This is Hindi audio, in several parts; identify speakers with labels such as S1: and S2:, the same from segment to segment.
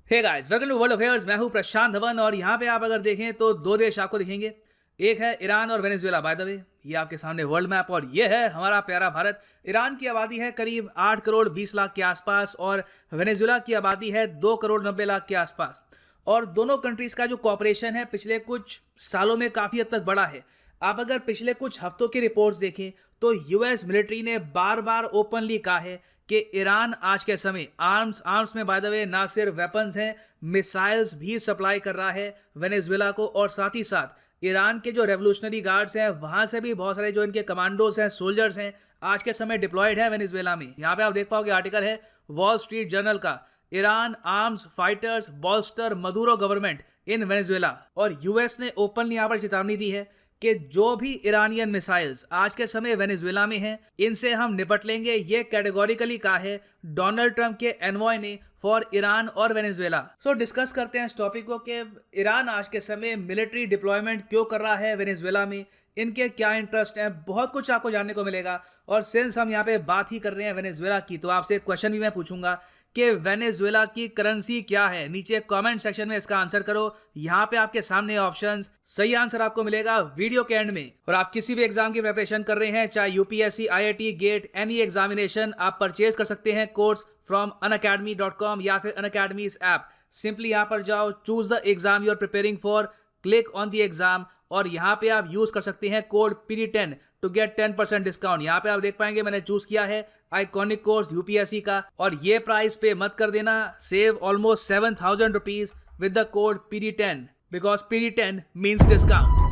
S1: Hey guys, welcome to world affairs. मैं हूं प्रशांत धवन और यहाँ पे आप अगर देखें तो दो देश आपको दिखेंगे। एक है ईरान और वेनेजुएला। बाय द वे, ये आपके सामने वर्ल्ड मैप और ये है हमारा प्यारा भारत। ईरान की आबादी है करीब 8 करोड़ 20 लाख के आसपास और वेनेजुएला की आबादी है 2 करोड़ 90 लाख के आसपास। और दोनों कंट्रीज का जो कॉपरेशन है पिछले कुछ सालों में काफ़ी हद तक बढ़ा है। आप अगर पिछले कुछ हफ्तों की रिपोर्ट्स देखें तो यूएस मिलिट्री ने बार बार ओपनली कहा है कि ईरान आज के समय आर्म्स में बाय द वे ना सिर्फ वेपन्स हैं, मिसाइल्स भी सप्लाई कर रहा है वेनेजुएला को। और साथ ही साथ ईरान के जो रेवोल्यूशनरी गार्ड्स हैं वहां से भी बहुत सारे जो इनके कमांडोज हैं, सोल्जर्स हैं, आज के समय डिप्लॉयड है वेनेजुएला में। यहाँ पे आप देख पाओगे आर्टिकल है वॉल स्ट्रीट जर्नल का, Iran arms fighters बॉल्स्टर Maduro government in Venezuela. और यूएस ने ओपनली यहाँ पर चेतावनी दी है कि जो भी ईरानियन मिसाइल्स आज के समय वेनेजुएला में हैं इनसे हम निपट लेंगे। ये कैटेगोरिकली कहा है डोनाल्ड ट्रंप के एनवॉय ने फॉर ईरान और वेनेजुएला। सो डिस्कस करते हैं इस टॉपिक को कि ईरान आज के समय मिलिट्री डिप्लॉयमेंट क्यों कर रहा है वेनेजुएला में, इनके क्या इंटरेस्ट हैं, बहुत कुछ आपको जानने को मिलेगा। और सिंस हम यहाँ पे बात ही कर रहे हैं वेनेजुएला की, तो आपसे एक क्वेश्चन भी मैं पूछूंगा कि वेनेजुएला की करेंसी क्या है। नीचे कमेंट सेक्शन में इसका आंसर करो। यहाँ पे आपके सामने ऑप्शंस, सही आंसर आपको मिलेगा वीडियो के एंड में। और आप किसी भी एग्जाम की प्रिपरेशन कर रहे हैं, चाहे UPSC, IIT, GATE, any examination, आप परचेज कर सकते हैं कोर्स फ्रॉम unacademy.com या फिर अनअकैडमीज ऐप। सिंपली यहाँ पर जाओ, choose the exam you are preparing for, click on the exam और यहाँ पे आप यूज कर सकते हैं code PD10 to get 10% discount. यहाँ पे आप देख पाएंगे मैंने चूज किया है आइकॉनिक कोर्स यूपीएससी का और ये प्राइस पे मत कर देना। Save almost 7,000 rupees with the code PD10 because PD10 means discount.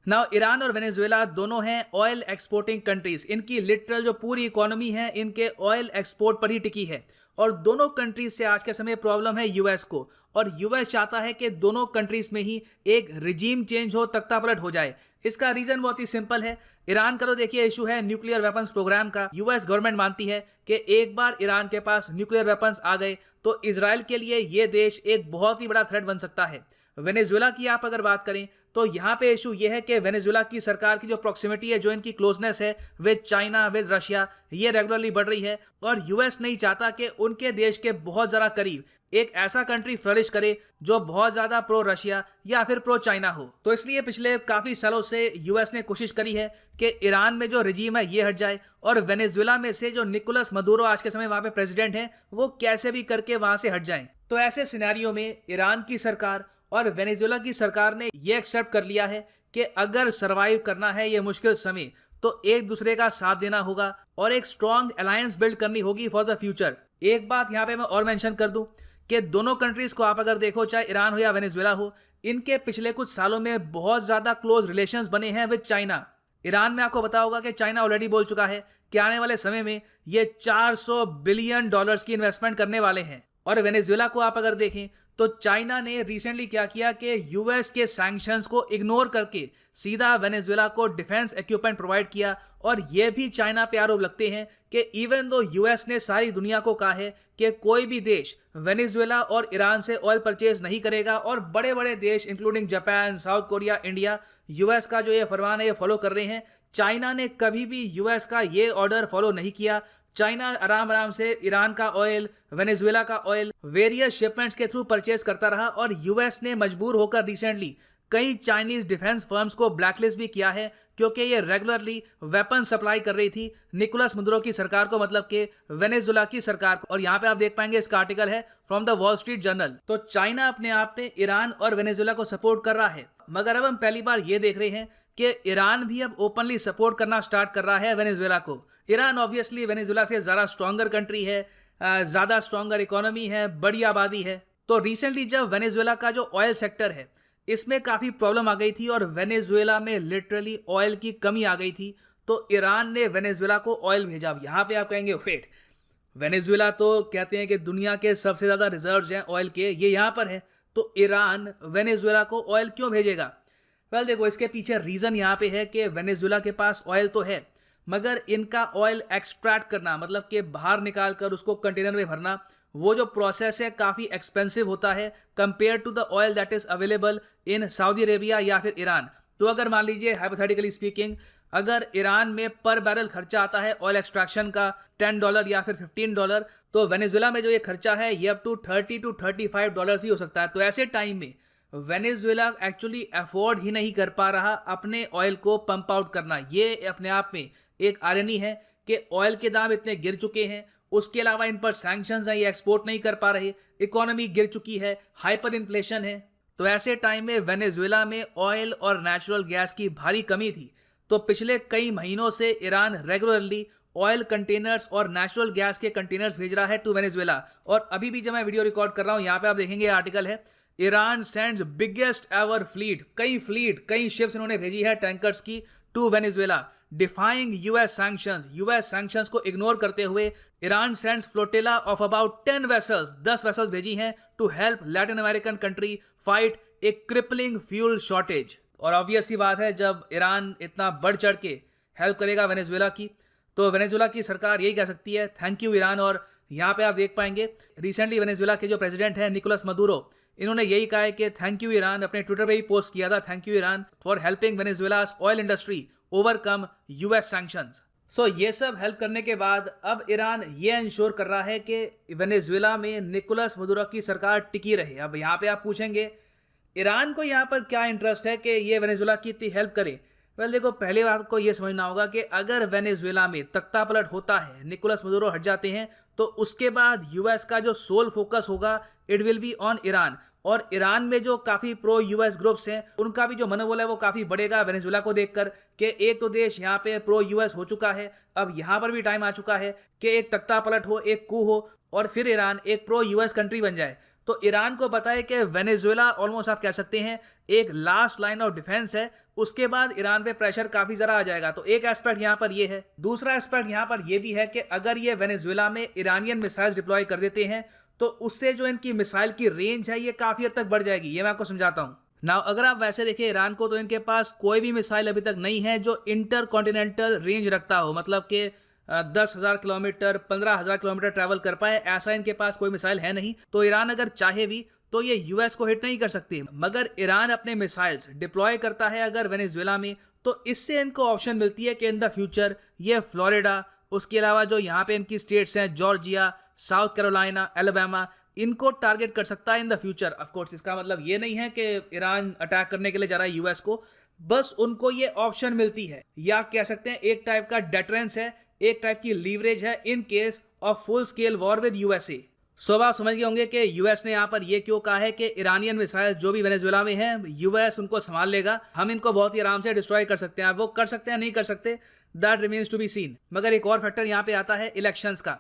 S1: Now Iran और वेनेजुएला दोनों हैं ऑयल एक्सपोर्टिंग कंट्रीज। इनकी लिटरल जो पूरी इकोनॉमी है इनके ऑयल एक्सपोर्ट पर ही टिकी है। और दोनों कंट्रीज से आज के समय प्रॉब्लम है यूएस को, और यूएस चाहता है कि दोनों कंट्रीज में ही एक रिजीम चेंज हो, तख्ता पलट हो जाए। इसका रीजन बहुत ही सिंपल है। ईरान का तो देखिए इशू है न्यूक्लियर वेपन्स प्रोग्राम का। यूएस गवर्नमेंट मानती है कि एक बार ईरान के पास न्यूक्लियर वेपन्स आ गए तो इजराइल के लिए यह देश एक बहुत ही बड़ा थ्रेट बन सकता है। वेनेजुएला की आप अगर बात करें तो यहाँ पे इशू ये है कि वेनेजुएला की सरकार की जो प्रॉक्सिमिटी है, जो इनकी क्लोजनेस है विद चाइना, विद रशिया, ये रेगुलरली बढ़ रही है। और यूएस नहीं चाहता कि उनके देश के बहुत ज़्यादा करीब एक ऐसा कंट्री फ्लरिश करे जो बहुत ज़्यादा प्रो रशिया या फिर प्रो चाइना हो। तो इसलिए पिछले काफ़ी सालों से यूएस ने कोशिश करी है कि ईरान में जो रिजीम है ये हट जाए और वेनेजुएला में से जो निकोलस मदुरो आज के समय वहाँ पे प्रेसिडेंट हैं वो कैसे भी करके वहाँ से हट जाएं। तो ऐसे सिनेरियो में ईरान की सरकार और वेनेजुएला की सरकार ने यह एक्सेप्ट कर लिया है कि अगर सरवाइव करना है ये मुश्किल समय तो एक दूसरे का साथ देना होगा और एक स्ट्रॉन्ग अलायंस बिल्ड करनी होगी फॉर द फ्यूचर। एक बात यहाँ पे मैं और मेंशन कर दूं कि दोनों कंट्रीज को आप अगर देखो, चाहे ईरान हो या वेनेजुएला हो, इनके पिछले कुछ सालों में बहुत ज्यादा क्लोज रिलेशंस बने हैं विद चाइना। ईरान में आपको पता होगा कि चाइना ऑलरेडी बोल चुका है कि आने वाले समय में ये $400 बिलियन की इन्वेस्टमेंट करने वाले हैं। और वेनेजुएला को आप अगर देखें तो चाइना ने रिसेंटली क्या किया कि यूएस के सैंक्शंस को इग्नोर करके सीधा वेनेजुएला को डिफेंस इक्विपमेंट प्रोवाइड किया। और यह भी चाइना पे आरोप लगते हैं कि इवन दो यूएस ने सारी दुनिया को कहा है कि कोई भी देश वेनेजुएला और ईरान से ऑयल परचेज नहीं करेगा, और बड़े बड़े देश including Japan, south Korea, India, US का जो ये फरमान है ये फॉलो कर रहे हैं। चाइना ने कभी भी यूएस का ये ऑर्डर फॉलो नहीं किया। चाइना आराम आराम से ईरान का ऑयल, वेनेजुएला का ऑयल वेरियस शिपमेंट्स के थ्रू परचेज करता रहा। और यूएस ने मजबूर होकर रिसेंटली कई चाइनीज डिफेंस फर्म्स को ब्लैकलिस्ट भी किया है क्योंकि ये रेगुलरली वेपन सप्लाई कर रही थी निकोलस मदुरो की सरकार को, मतलब कि वेनेजुएला की सरकार को। और यहाँ पे आप देख पाएंगे इसका आर्टिकल है from the wall street journal. तो चाइना अपने आप में ईरान और वेनेजुएला को सपोर्ट कर रहा है, मगर अब हम पहली बार ये देख रहे हैं कि ईरान भी अब ओपनली सपोर्ट करना स्टार्ट कर रहा है वेनेजुएला को। ईरान ऑब्वियसली वेनेजुएला से ज़्यादा स्ट्रॉन्गर कंट्री है, ज़्यादा स्ट्रॉन्गर इकोनॉमी है, बड़ी आबादी है। तो रिसेंटली जब वेनेजुएला का जो ऑयल सेक्टर है इसमें काफ़ी प्रॉब्लम आ गई थी और वेनेजुएला में लिटरली ऑयल की कमी आ गई थी, तो ईरान ने वेनेजुएला को ऑयल भेजा। यहाँ पे आप कहेंगे वेट, वेनेजुएला तो कहते हैं कि दुनिया के सबसे ज़्यादा रिजर्व्स हैं ऑयल के, ये यहाँ पर है, तो ईरान वेनेजुएला को ऑयल क्यों भेजेगा? वेल देखो, इसके पीछे रीज़न यहाँ पे है कि वेनेजुएला के पास ऑयल तो है, मगर इनका ऑयल एक्सट्रैक्ट करना, मतलब कि बाहर निकाल कर उसको कंटेनर में भरना, वो जो प्रोसेस है काफ़ी एक्सपेंसिव होता है compare to the oil that is available in Saudi Arabia या फिर ईरान। तो अगर मान लीजिए हाइपोथेटिकली स्पीकिंग अगर ईरान में पर बैरल खर्चा आता है ऑयल एक्सट्रैक्शन का $10 या फिर $15, तो वेनेजुएला में जो ये खर्चा है ये अप टू $30 to $35 भी हो सकता है। तो ऐसे टाइम में वेनेजुएला एक्चुअली अफोर्ड ही नहीं कर पा रहा अपने ऑयल को पंप आउट करना। ये अपने आप में एक आयरनी है कि ऑयल के दाम इतने गिर चुके हैं, उसके अलावा इन पर सैंक्शंस हैं, ये एक्सपोर्ट नहीं कर पा रहे, इकोनॉमी गिर चुकी है, हाइपर इन्फ्लेशन है। तो ऐसे टाइम में वेनेजुएला में ऑयल और नेचुरल गैस की भारी कमी थी। तो पिछले कई महीनों से ईरान रेगुलरली ऑयल कंटेनर्स और नेचुरल गैस के कंटेनर्स भेज रहा है टू वेनेजुएला। और अभी भी जब मैं वीडियो रिकॉर्ड कर रहा हूँ, यहाँ पे आप देखेंगे आर्टिकल है, Iran sends biggest ever fleet, कई शिप्स इन्होंने भेजी है टैंकर्स की to Venezuela, defying US sanctions को इग्नोर करते हुए Iran sends flotilla of about 10 vessels भेजी हैं to help Latin American country fight a crippling fuel shortage. और ऑब्वियस सी बात है, जब ईरान इतना बढ़ चढ़ के हेल्प करेगा वेनेजुएला की, तो वेनेजुएला की सरकार यही कह सकती है थैंक यू ईरान। और यहाँ पे आप देख पाएंगे रिसेंटली वेनेजुएला के जो प्रेसिडेंट है निकोलस मदुरो, इन्होंने यही कहा है कि थैंक यू ईरान, अपने ट्विटर पे भी पोस्ट किया था, thank you Iran for helping Venezuela's oil industry overcome US sanctions. So ये सब हेल्प करने के बाद अब ईरान ये इंश्योर कर रहा है कि वेनेजुएला में निकोलस मदुरो की सरकार टिकी रहे। अब यहाँ पे आप पूछेंगे ईरान को यहाँ पर क्या इंटरेस्ट है कि ये वेनेजुएला की इतनी हेल्प करे। वेल देखो, पहले बात को ये समझना होगा कि अगर वेनेजुएला में तख्ता पलट होता है, निकोलस मदुरो हट जाते हैं, तो उसके बाद यूएस का जो सोल फोकस होगा it will be on Iran. और ईरान में जो काफ़ी प्रो यूएस ग्रुप्स हैं, उनका भी जो मनोबल है वो काफ़ी बढ़ेगा वेनेजुएला को देखकर कि एक तो देश यहाँ पे प्रो यूएस हो चुका है, अब यहाँ पर भी टाइम आ चुका है कि एक तख्ता पलट हो, एक कू हो और फिर ईरान एक प्रो यूएस कंट्री बन जाए। तो ईरान को पता है कि वेनेजुएला ऑलमोस्ट आप कह सकते हैं एक लास्ट लाइन ऑफ डिफेंस है, उसके बाद ईरान पे प्रेशर काफ़ी ज़रा आ जाएगा। तो एक एस्पेक्ट यहाँ पर ये है। दूसरा एस्पेक्ट यहाँ पर ये भी है कि अगर ये वेनेजुएला में ईरानियन मिसाइल डिप्लॉय कर देते हैं तो उससे जो इनकी मिसाइल की रेंज है ये काफ़ी हद तक बढ़ जाएगी। ये मैं आपको समझाता हूँ। नाउ अगर आप वैसे देखें ईरान को, तो इनके पास कोई भी मिसाइल अभी तक नहीं है जो इंटर कॉन्टिनेंटल रेंज रखता हो, मतलब कि 10,000 किलोमीटर 15,000 किलोमीटर ट्रैवल कर पाए, ऐसा इनके पास कोई मिसाइल है नहीं। तो ईरान अगर चाहे भी तो ये यूएस को हिट नहीं कर सकती। मगर ईरान अपने मिसाइल्स डिप्लॉय करता है अगर वेनेजुएला में, तो इससे इनको ऑप्शन मिलती है कि इन द फ्यूचर ये फ्लोरिडा, उसके अलावा जो यहाँ पे इनकी स्टेट्स हैं जॉर्जिया, साउथ कैरोलिना, अलाबामा, इनको टारगेट कर सकता है in the future. Of course इसका मतलब ये नहीं है कि ईरान अटैक करने के लिए जा रहा है यूएस को, बस उनको ये ऑप्शन मिलती है, या कह सकते हैं एक टाइप का डेटरेंस है, एक टाइप की लीवरेज है in case of full scale war with USA. So आप समझ गए होंगे कि यूएस ने यहाँ पर ये क्यों कहा है कि ईरानियन मिसाइल जो भी वेनेजुएला में है यूएस उनको संभाल लेगा, हम इनको बहुत ही आराम से डिस्ट्रॉय कर सकते हैं। वो कर सकते हैं नहीं कर सकते, that remains to be seen. मगर एक और फैक्टर यहाँ पे आता है इलेक्शंस का।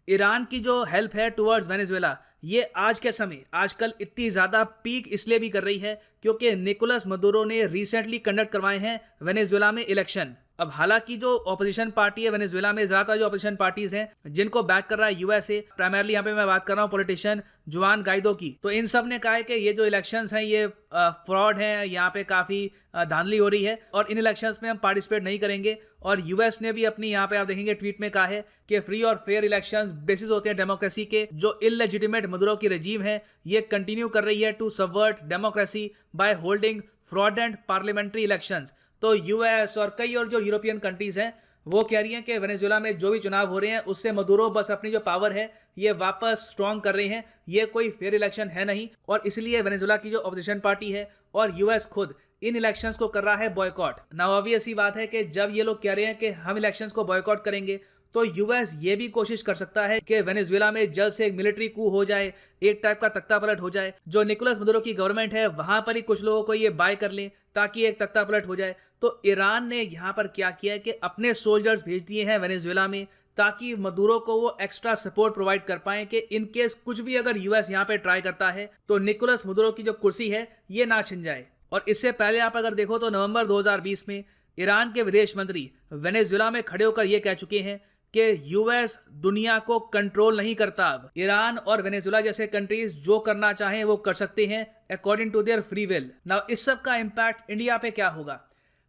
S1: ईरान की जो हेल्प है टुवर्ड्स वेनेजुएला, ये आज के समय आजकल इतनी ज़्यादा पीक इसलिए भी कर रही है क्योंकि निकोलस मदुरो ने रिसेंटली कंडक्ट करवाए हैं वेनेजुएला में इलेक्शन। अब हालांकि जो ऑपोजिशन पार्टी है वेनेजुएला में, ज़्यादातर जो ऑपोजिशन पार्टीज हैं जिनको बैक कर रहा है यूएसए, प्राइमरली यहाँ पे मैं बात कर रहा हूँ पॉलिटिशियन जुआन गाइडो की, तो इन सब ने कहा है कि ये जो इलेक्शंस हैं ये फ्रॉड हैं, यहाँ पे काफ़ी धांधली हो रही है और इन इलेक्शंस में हम पार्टिसिपेट नहीं करेंगे। और यूएस ने भी अपनी यहाँ पे आप देखेंगे ट्वीट में कहा है कि फ्री और फेयर इलेक्शंस बेसिस होते हैं डेमोक्रेसी के। जो इलेजिटिमेट मदुरो की रजीम है ये कंटिन्यू कर रही है to subvert democracy by holding fraudulent parliamentary elections. तो यूएस और कई और जो यूरोपियन कंट्रीज हैं वो कह रही हैं कि वेनेजुएला में जो भी चुनाव हो रहे हैं उससे मदुरो बस अपनी जो पावर है ये वापस स्ट्रॉन्ग कर रहे हैं, ये कोई फेयर इलेक्शन है नहीं। और इसलिए वेनेजुएला की जो ऑपोजिशन पार्टी है और यूएस खुद इन इलेक्शंस को कर रहा है बॉयकॉट। ना ऑब्वियस ही बात है कि जब ये लोग कह रहे हैं कि हम इलेक्शंस को बॉयकॉट करेंगे, तो यूएस ये भी कोशिश कर सकता है कि वेनेजुएला में जल्द से एक मिलिट्री कू हो जाए, एक टाइप का तख्ता पलट हो जाए। जो निकोलस मदुरो की गवर्नमेंट है वहां पर ही कुछ लोगों को ये बाय कर लें ताकि एक तख्ता पलट हो जाए। तो ईरान ने यहाँ पर क्या किया है कि अपने सोल्जर्स भेज दिए हैं वेनेजुएला में ताकि मदुरो को वो एक्स्ट्रा सपोर्ट प्रोवाइड कर पाएं कि इन केस कुछ भी अगर यूएस यहाँ पे ट्राई करता है तो निकोलस मदुरो की जो कुर्सी है ये ना छिन जाए। और इससे पहले आप अगर देखो तो नवंबर 2020 में ईरान के विदेश मंत्री वेनेजुएला में खड़े होकर ये कह चुके हैं कि यूएस दुनिया को कंट्रोल नहीं करता। अब ईरान और वेनेजुएला जैसे कंट्रीज जो करना चाहें वो कर सकते हैं according to their free will. Now इस सब का इम्पैक्ट इंडिया पे क्या होगा?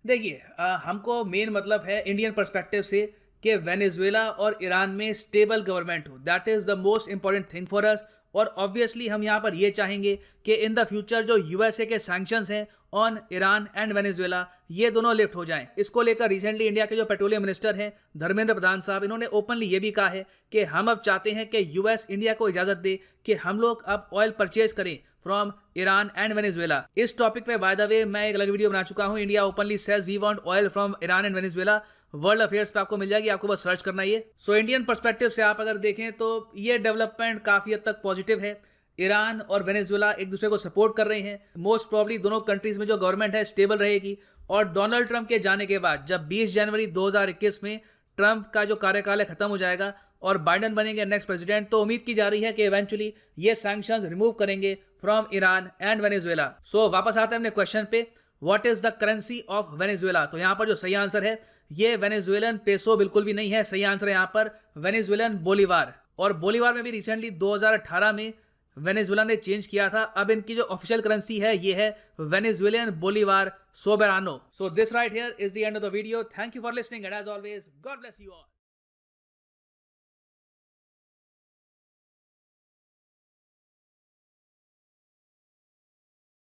S1: देखिए, हमको मेन मतलब है इंडियन पर्सपेक्टिव से कि वेनेजुएला और ईरान में स्टेबल गवर्नमेंट हो, that is the most important thing for us. और ऑब्वियसली हम यहाँ पर ये चाहेंगे कि इन द फ्यूचर जो यूएसए के सैंक्शंस हैं ऑन ईरान एंड वेनेजुएला, ये दोनों लिफ्ट हो जाएं। इसको लेकर रिसेंटली इंडिया के जो पेट्रोलियम मिनिस्टर हैं धर्मेंद्र प्रधान साहब, इन्होंने ओपनली ये भी कहा है कि हम अब चाहते हैं कि यूएस इंडिया को इजाजत दे कि हम लोग अब ऑयल परचेज करें फ्रॉम ईरान एंड वेनेजुएला। इस टॉपिक पे बाय द वे मैं एक अलग वीडियो बना चुका हूं, India openly says we want oil from Iran and Venezuela. World affairs पे आपको मिल जाएगी, आपको बस सर्च करना है। सो इंडियन पर्सपेक्टिव से आप अगर देखें तो ये डेवलपमेंट काफी हद तक पॉजिटिव है। ईरान और वेनेजुएला एक दूसरे को सपोर्ट कर रहे हैं। मोस्ट प्रॉब्ली दोनों कंट्रीज में जो गवर्नमेंट है स्टेबल रहेगी। और डोनाल्ड ट्रंप के जाने के बाद जब 20 जनवरी 2021 में ट्रंप का जो कार्यकाल है खत्म हो जाएगा और बाइडेन बनेंगे नेक्स्ट प्रेसिडेंट, तो उम्मीद की जा रही है कि इवेंचुअली ये सैंक्शंस रिमूव करेंगे फ्रॉम ईरान एंड वेनेजुएला। सो वापस आते हैं अपने क्वेश्चन पे, what is the currency of Venezuela. तो यहाँ पर जो सही आंसर है ये वेनेजुएलन पेसो बिल्कुल भी नहीं है। सही आंसर है यहाँ पर वेनेजुएलन बोलीवार। और बोलीवार में भी रिसेंटली 2018 में वेनेजुएला ने चेंज किया था। अब इनकी जो ऑफिशियल करेंसी है ये है Venezuelan bolivar soberano. So this right here is the end of the video. Thank you for listening and as always God bless you all.